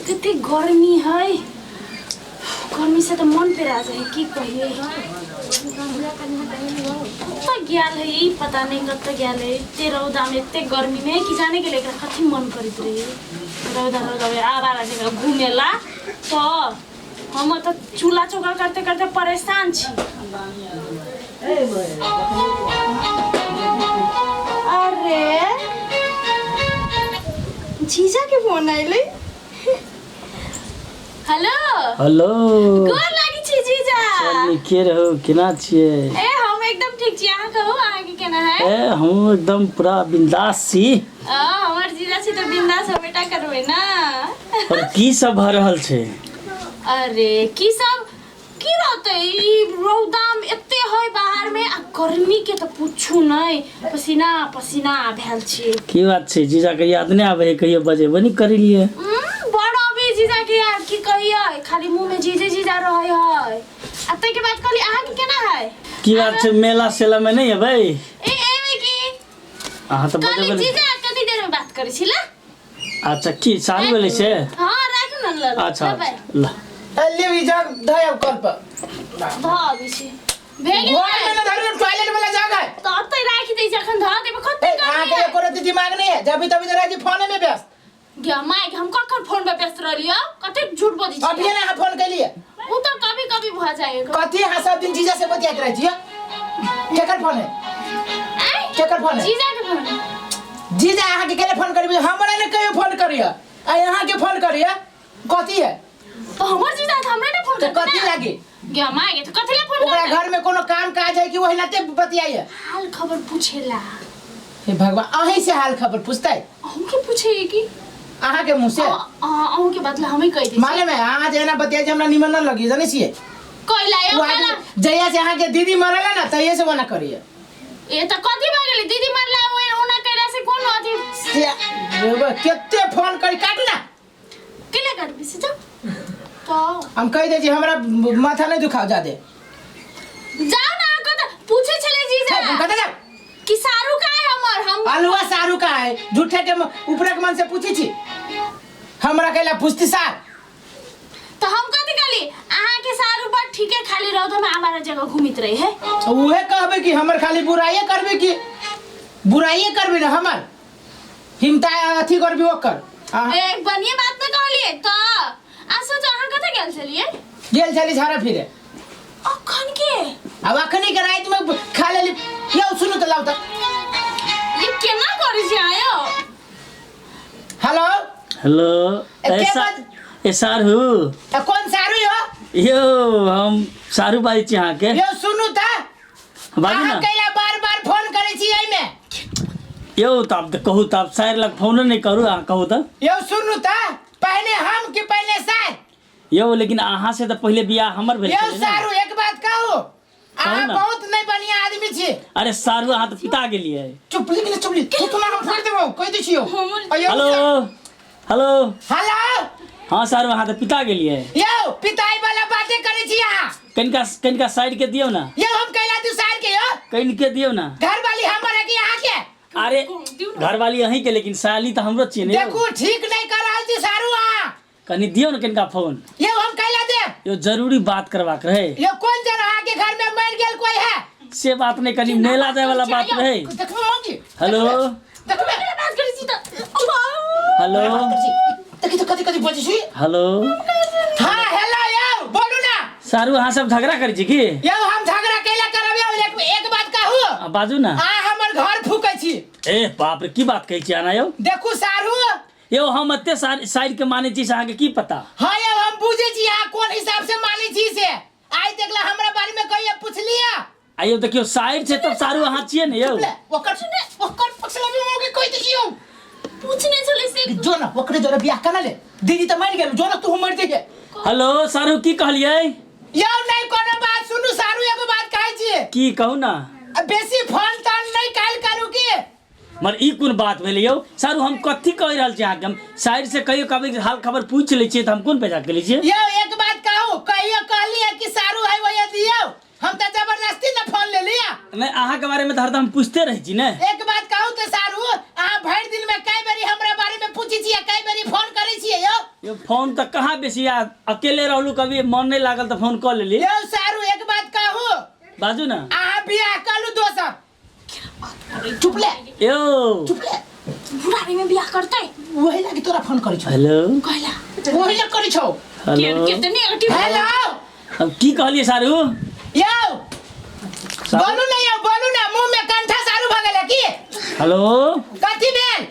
कितनी गर्मी है। गर्मी से तो मन पे आ जाए की कहिए। कत्ता गया है यही पता नहीं कत्ता गया है। इतने रौदा में इतने गर्मी में कि जाने के लेकर कथी मन करित रही। रौदा रौदा में आवारा जगह घूमेला तो हम तो चूल्हा चौका करते करते परेशान छी। अरे जीजा के फोन आइले। हेलो हेलो गोर लागि छी जीजा। चल के रहो केना छिए? ए हम एकदम ठीक छी। अहाँ कहू अहाँ के केना है? ए हम एकदम पूरा बिंदास छी। हमर जीजा छी तो बिंदास बेटा करबै ना। और की सब भ रहल छै? अरे की सब की रहते ई रौदाम एते है बाहर में आ गर्मी के तो पूछू नहीं। पसीना पसीना भेल छी। की बात छै जीजा के याद नहीं आवे है कहियो बजेबो नहीं करी लिए? बड़ा भी जीजा के यार की कहिए खाली मुंह में जीजे जीजा रहे है। अते के बात कहली अहाँ के केना है? की बात छै मेला सेला में नहीं है भाई? एमे की अहाँ तो कहली बजेबो जीजा कनी देर में बात करै छी ला। अच्छा की साल बोले छे? हां राखू न ल। अच्छा ला ले विजा धय कल पर भाभी छी भेगे घर में ना धरो टॉयलेट वाला जगह है तो अते राखी दे जखन ध देब खत्ते कर। आगे ये कोरत दिमाग नहीं है जब भी तभी जरा जी फोन में व्यस्त। गया माइक हम कखन फोन पे व्यस्त रहलियो कते झूठ बोली छी। अभी ना फोन के लिए वो तो कभी कभी भ जाएगा। कथी हां सब दिन जीजा से बतियात रह छिए। केकर फोन है? केकर फोन है? जीजा के फोन। जीजा आहा के केले फोन करबे हमरा ने कहियो फोन करिया आ यहां के फोन करिया कथी है? तो हमर जीजा त हमरा ने फोन तो कर कथी लागी? गया माइक तो कथि ले फोन ओकरा कर? घर में कोनो काम काज है कि वही नाते बतियाइए? हाल खबर पूछेला। हे भगवान अहीं से हाल खबर पूछताई? हम के पूछे की? आहा के मुंह से अहू के बदला हमें कह दी। मालूम है आहा जेना बतियाई हमरा निमन न लगी जाने छिए। कोइला यो काला जया से आहा के दीदी मरला ना तइए से बना करिए। ए त कथि भ गेलै दीदी मरला ओना कैला से कोन अथि रे केते फोन करी काटू ना केले काट बिसे जा तो हम कह दे जी हमरा माथा नहीं दुखाओ जा दे। जाओ ना कत पूछे छले जीजा कत जा कि सारू का है हमर हम अलुआ सारू का है झूठे के ऊपर के मन से पूछी छी हमरा कहला पूछती सार तो हम कथि कहली अहाँ के सारू पर ठीके खाली रहो तो हम हमारा जगह घूमित रही है। उहे कहबे कि हमर खाली बुराई करबे कि बुराई करबे ना हमर हिमता अथी करबे ओकर। एक बढ़िया बात न कहलिए तो आसो जो अहाँ कत गेल छलिए? गेल छली झाड़ा फिरे अखन के अब अखनी के रात में खा लेली यो सुनो तो लाओ त ये केना करे छी आयो? हेलो हेलो ऐसा ए सारू कौन सारू हो? यो हम सारू बाई छी अहाँ के। यो सुनु त बाजू ना कैला बार-बार फोन करे छी एई में। यो तब तो कहू तब शायर लग फोन नहीं करू अहाँ कहू तो। यो सुनु त पहले हम कि पहले शायर? यो लेकिन अहाँ से तो पहले बियाह हमर भेल यो छलै ना। सारू एक बात कहू अहाँ ना। बहुत नहीं बढ़िया आदमी छी। अरे सारू अहाँ तो पिता गेलिए। चुप लेकिन चुप तू तो ना हम फोड़ देबो कह दै छियो। हेलो हेलो हेलो हाँ सारू अहाँ तो पिता गेलिए। यो पिताई वाला बातें करे छी अहाँ। कनिका साइड के दियो ना। यो हम कहला तू साइड के यो कनिके दियो ना। घर वाली हमर है कि अहाँ के? अरे घर वाली यहीं के लेकिन साली तो हमरो चाहिए ने। देखू ठीक नहीं कर रहल छी सारू अहाँ। कनी दियो ना कनिका फोन। यो हम कहला दे यो जरूरी बात करवा के रहे। यो कौन जन अहाँ के घर में मर गेल कोई है? से बात नहीं कनी मेला जाए वाला बात रहे। देखबो मौकी हेलो देखबो बात करै छी त हेलो देखि तो कथि बजै छी। हेलो हां हेलो यो बोलू ना। सारू अहाँ सब झगड़ा करै छी की? यो हम झगड़ा कैला करबे एक बात कहू बाजू ना। आ हमर घर फूकै छी। ए बाप रे की बात कहै छी आना यो? देखू सारू यो हम अत्ते साइड के माने छी अहाँ के की पता? हां यो हम बुझे छी अहाँ कोन हिसाब से माने छी से आइ देखला हमरा बारे में कहिए पूछलिया। आइयो देखियो साइड से तब सारू अहाँ छिए ने यो। ओकर पछला में मोगे कहि दियो पूछने चले से जो ना ओकरे जरा बियाह करा ले दीदी त मर गेल जो ना तू मर जे। हेलो सारू की कहलिए? यो नहीं कोनो बात सुनू सारू एगो बात कहै छी। की कहू ना। बेसी फोन तान नहीं काल करू की मर ई कोन बात भेलै यो? सारू हम कथि कहि रहल छी अहाँ के? हम साइड से कहियो कभी हाल खबर पूछ ले छिए त हम कोन पैसा के लै छिए? यो एक बात कहू कहियो कहली है कि सारू है वही दियो हम त जबरदस्ती न फोन ले लिया। नहीं अहाँ के बारे में तो हरदम पूछते रही छी ने। एक बात कहू त सारू अहाँ भर दिन में कई बारी हमरा बारे में पूछी छी कई बारी फोन करै छी यो? ये फोन तो कहाँ बेसी यार अकेले रहलू कभी मन नहीं लागल तो फोन कर लेली यो सारू एक बात कहू बाजू ना आ बियाह कलू दोसर चुप ले यो चुप ले बुढ़ारी में बियाह करते वही लागी तोरा फोन करी छौ हेलो कहला वही लागी करी छौ हेलो कितने नेगेटिव हेलो अब की कहलिए सारू यो बोलू ना मुंह में कंठा सारू भगल है की हेलो कथी भेल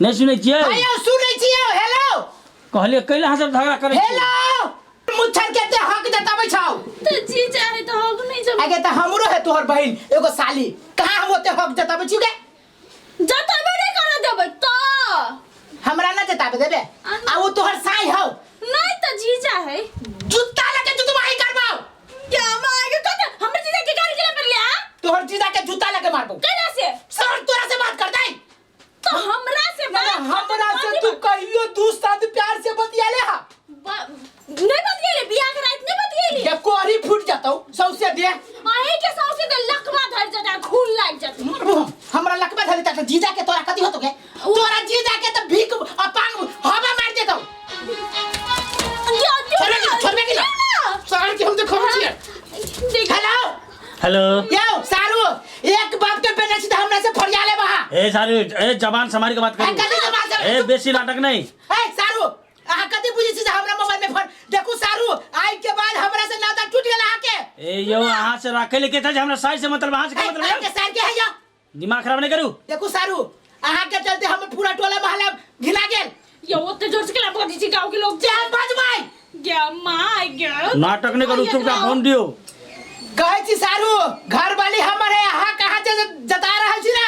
नहीं सुनै छियै आयो सुनै छियै हेलो कहलिए कैला हम सब झगड़ा करे हेलो मुच्छर के ते हक जताबै छौ तो जी चाहे तो होग नहीं जब आगे त हमरो है तोहर बहिन एगो साली कहां हम ओते हक जताबै छी के जतबे नहीं कर देबै तो हमरा ना जताबै देबे आ वो तोहर साई हौ नहीं तो जी चाहे जुत्ता लगे जुतवाई करबौ क्या मांगे कत हमरे जीजा के गाड़ी के पर ले आ तोहर जीजा के जूता लगे मारबौ कैला से सर तोरा से बात कर दे तो हमरा से बात हमरा से तू कहियो दू साथ प्यार से बतियाले हा नहीं बतियले बियाह के रात नहीं बतियले ये कोरी फूट जातौ सौसे दे आहे के सौसे दे लकवा धर जता खून लाग जता मरबो हमरा लकबा धरि तक जीजा के तोरा कथि होतो के तोरा जीजा के त भीख अपांग हवा मार देतौ छोड़बे की ना सर के हम देखो छियै हेलो हेलो यो सारू एक बाप के बेटा सीधा हमरा से फरियाले बहा ए सारू ए जबान संभाल के बात कथि करू जबान से ए बेसी नाटक नहीं ए सारू आ कथि बुझी छी हमरा मोबाइल में फोन देखू सारू आई के बाद हमरा से नाता टूट गेल आके ए यो अहाँ से राखे लेके था हमरा साइड से मतलब अहाँ से का मतलब के सार के है यो दिमाग खराब नहीं करू देखू सारू अहाँ के चलते हम पूरा टोला मोहल्ला घिना गेल ये ओते जोर से के लाभ दी गांव के लोग जान बजबाई क्या माय गॉड नाटक नहीं करू चुपचाप फोन दियो कहै छी सारू घर वाली हमर है अहाँ कहां से जता रहल छी ना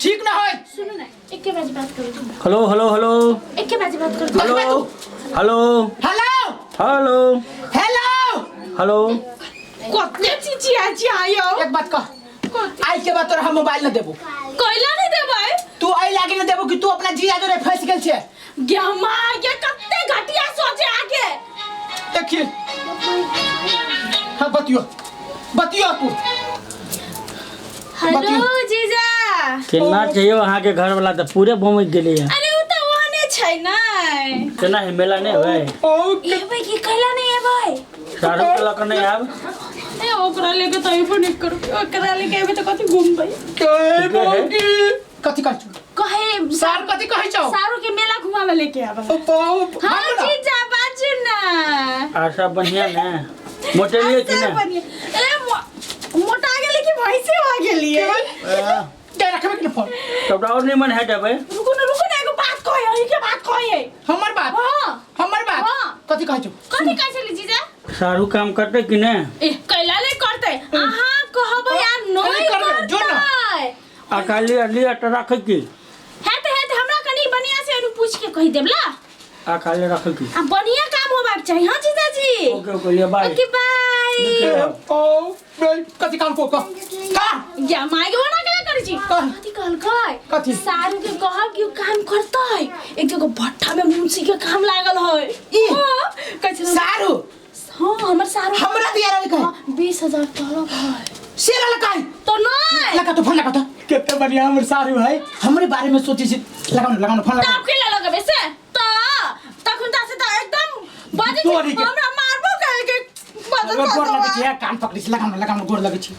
ठीक ना होय सुनो ना एक के बात करो हेलो हेलो हेलो एक के बात करो hello hello hello hello hello hello कते चिची आयो एक बात कह आई के बाद तोरा हम मोबाइल न देबो कोइला नहीं देबै तू आई लागे न देबो कि तू अपना जिया जोरे फंस गेल छे क्या माय के कते घटिया सोचे आगे देखिए हां बतियो तू हेलो जीजा केना चाहिए वहाँ के घर वाला तो पूरे भूमि गेली है अरे उ त वहाने छै ना केना है मेला नहीं होय ये भाई की कहला नहीं है भाई सारू के लक नहीं आब ए ओकरा लेके त इबो नहीं करू ओकरा लेके एबे त कथि घूम भाई कहे बोगी कथि कहै छ कहे सार कथि कहै छ सारू के मेला घुमावे लेके आबा बाप हां जीजा बाजू ना आशा बढ़िया ना मोटे लिए कि ना ए मोटा गेली कि भैंसे हो गेली के रखबे के फोन तब और नहीं मन है डबे रुको ना एगो बात कहे है के बात कहे हमर बात हां हमर बात हां कथि कहै छ कथि कहै छली जीजा सारू काम करते कि ना ए कैला ले करते अहाँ कहबै यार नहीं करबै जो ना अकाली अली अट रखे की हेत हमरा कनी बढ़िया से एनु पूछ के कहि देबला अकाली रखे की आ बढ़िया काम होबाक चाहिए हां जीजा जी ओके ओके ले बाय ओके बाय ओ कथि काम को का या मागे वना क्या करै छी कथि कहल काय कथि सारू के कहब कि काम करतै एक जगह भट्ठा में मुंशी के काम लागल है ई हां कहै सारू हां हमर सारू हमरा दिया रे कह 20000 तलब है शेरा लगाई तो नहीं लगा तो फोन लगा तो कितना बढ़िया हमर सारू है हमरे बारे में सोची छी लगाओ फोन लगा आप के लगाबे से तो तखन ता से त एकदम बाजे हमरा मारबो कहे के गोर लगे छी कान पकड़ी छी लगाओ गोर लगे छी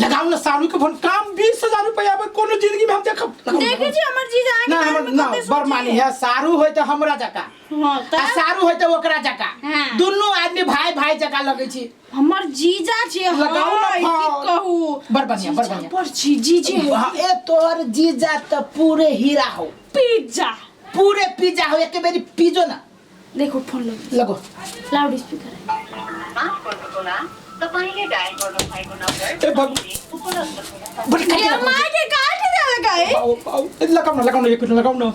लगाओ ना सारू के फोन काम 20000 रुपया में कोनो जिंदगी में हम देखब देखे छी हमर जीजा आगे ना हमर ना बरमानी है सारू होय त हमरा जका हां आ सारू होय त ओकरा जका हां दुनु आदमी भाई जका लगे छी हमर जीजा जे लगाओ ना है की कहू बर बढ़िया पर जीजी है ए तोर जीजा त पूरे हीरा हो पिज्जा पूरे पिज्जा हो एक बेरी पिजो ना देखो फोन लगो लाउड स्पीकर है माफ गर्नुहोला तपाईले डायल गर्नु भएको नम्बर ए भग बड़ी ये खतरा मां के काट दे लगा है पाऊ लगाओ ना एक मिनट लगाओ ना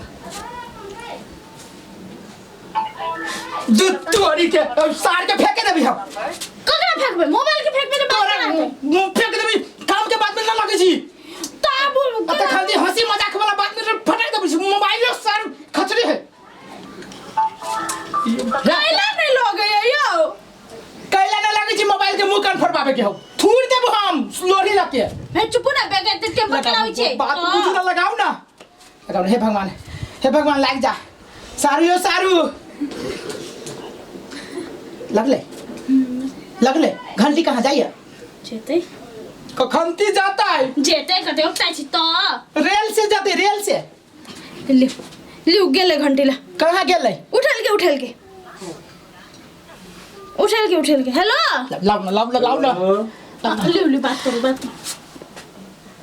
तोरी के सार के फेंके देबी हम ककरा फेंकबे मोबाइल के फेंकबे तो बात ना मुंह फेंक देबी काम के बाद में ना लगे छी ताबू अत खाली हंसी मजाक वाला बात में फटक देबी मोबाइल सर खचरी है कैला नहीं लोगे यो कैला ना लगे छी मोबाइल के मुंह कान फड़बाबे के हो थूर देबो हम लोरी लगे मैं चुप ना बेगे ते बकलाउ छे बात बुझ ना लगाओ ना हे भगवान लाग जा सारू लगले घंटी कहाँ जाइए जेतै घंटी जाता है जेतै कते ओक्ता छी त रेल से जाते रेल से लिउ गेले घंटी ला कहाँ गेले उठल के हेलो लाओ ना लिउ बात करू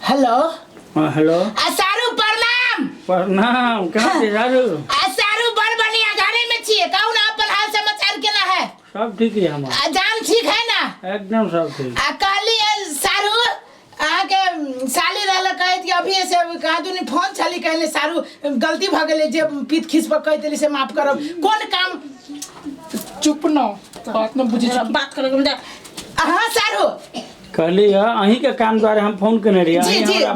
हेलो हेलो सारू प्रणाम कहाँ से सारू सारू बड़ बढ़िया घरे में छिए कहू ना अपन हाल समाचार केना है सब ठीक है हमारा जान ठीक है ना एकदम सब ठीक कहली सारू आके साली रहल कहत कि अभी से कादुनी फोन छली कहले सारू गलती भ गेले जे पीत खिस पर कह देली से माफ करब कौन काम चुप न बात न बुझी बात करे हां सारू कहली अहीं के काम द्वारा हम फोन करने रही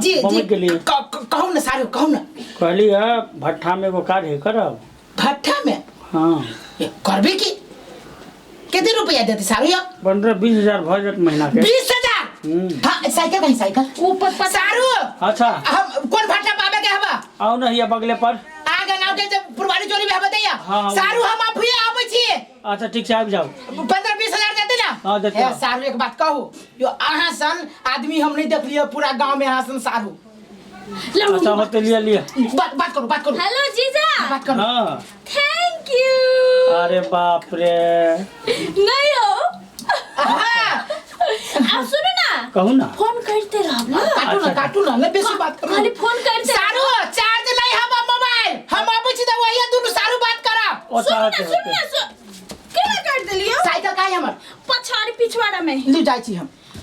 जी के लिए कहू ना सारू कहू ना कहली भट्ठा में वो कार्य करब भट्ठा में हाँ करबे की कितने रुपया देते सारू यो 15-20 हजार भर जात महीना के 20,000 हां साइकिल कहीं साइकिल ऊपर सारू अच्छा हम कौन भट्ठा पावे के हवा आओ ना ये बगले पर आगे नाव के जब पुरवारी चोरी में बताइए हाँ, सारू हम अभी आबै छी अच्छा ठीक से आबि जाओ 15-20 हजार देते ना हाँ देते ए, सारू एक बात कहू यो अहाँ सन आदमी हम नहीं देख लिया पूरा गांव में अहाँ सन सारू अच्छा होते लिया बात करो हेलो जीजा बात करो हाँ थैंक यू अरे बाप रे नहीं हो हाँ आप सुनो ना कहू ना फोन करते रहो ना काटू ना ले बेसी बात करो खाली फोन करते सारू चार्ज नहीं हम मोबाइल हम आबै छी त वही दुनु सारू बात करब सुन ना केना काट देलियो साइकिल काहे हमर पछाड़ी पिछवाड़ा में ले जाई छी हम